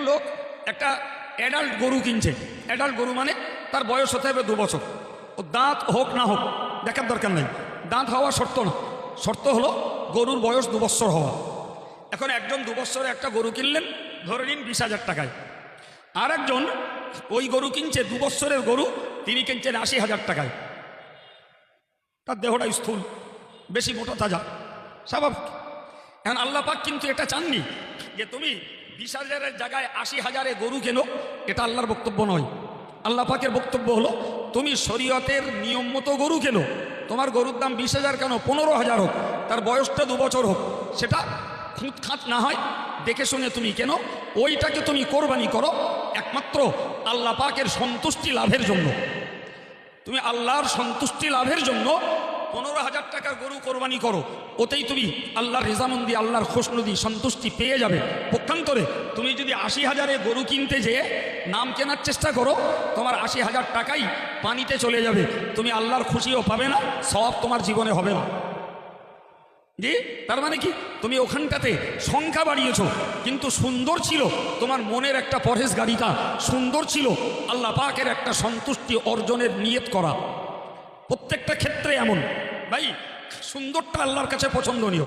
লোক একটা অ্যাডাল্ট গরু কিনছে। অ্যাডাল্ট গরু মানে তার বয়স হতে হবে 2 বছর। ও দাঁত হোক না হোক দেখার দরকার নেই, দাঁত হওয়া শর্ত না, শর্ত হলো গরুর বয়স 2 বছর হওয়া। এখন একজন 2 বছরে একটা গরু কিনলেন, ধরে নিন 20,000 টাকায়। আর একজন ওই গরু কিনছে 2 বছরের গরু, তিনি কিনছেন 80,000 টাকায়। তার দেহটা স্থূল, বেশি মোটা তাজা, স্বাভাবিক। এখন আল্লাহ পাক কিন্তু এটা চাননি যে তুমি 20,000-এর জায়গায় 80,000-এ গরু কেনো, এটা আল্লাহর বক্তব্য নয়। আল্লাহ পাকের বক্তব্য হলো তুমি শরীয়তের নিয়ম মতো গরু কেনো। তোমার গরুর দাম 20,000 কেন, 15,000 হোক, তার বয়সটা 2 বছর হোক, সেটা খুঁতখাত না হয়, দেখে শুনে তুমি কেন, ওইটাকে তুমি কোরবানি করো একমাত্র আল্লাহ পাকের সন্তুষ্টি লাভের জন্য। তুমি আল্লাহর সন্তুষ্টি লাভের জন্য 15,000 টাকার গরু কোরবানি করো, ওতেই তুমি আল্লাহর রেজামন্দি, আল্লাহর খুশনুদি, সন্তুষ্টি পেয়ে যাবে। পক্ষান্তরে তুমি যদি 80,000-এ গরু কিনতে যেয়ে নাম কেনার চেষ্টা করো, তোমার 80,000 টাকাই পানিতে চলে যাবে, তুমি আল্লাহর খুশিও পাবে না, সওয়াব তোমার জীবনে হবে না। জি, তার মানে কি, তুমি ওখানটাতে সংখ্যা বাড়িয়েছো, কিন্তু সুন্দর ছিল তোমার মনের একটা পরহেজগারিতা, সুন্দর ছিল আল্লাহ পাকের একটা সন্তুষ্টি অর্জনের নিয়ত করা। প্রত্যেকটা ক্ষেত্রে এমন ভাই, সুন্দরটা আল্লাহর কাছে পছন্দনীয়।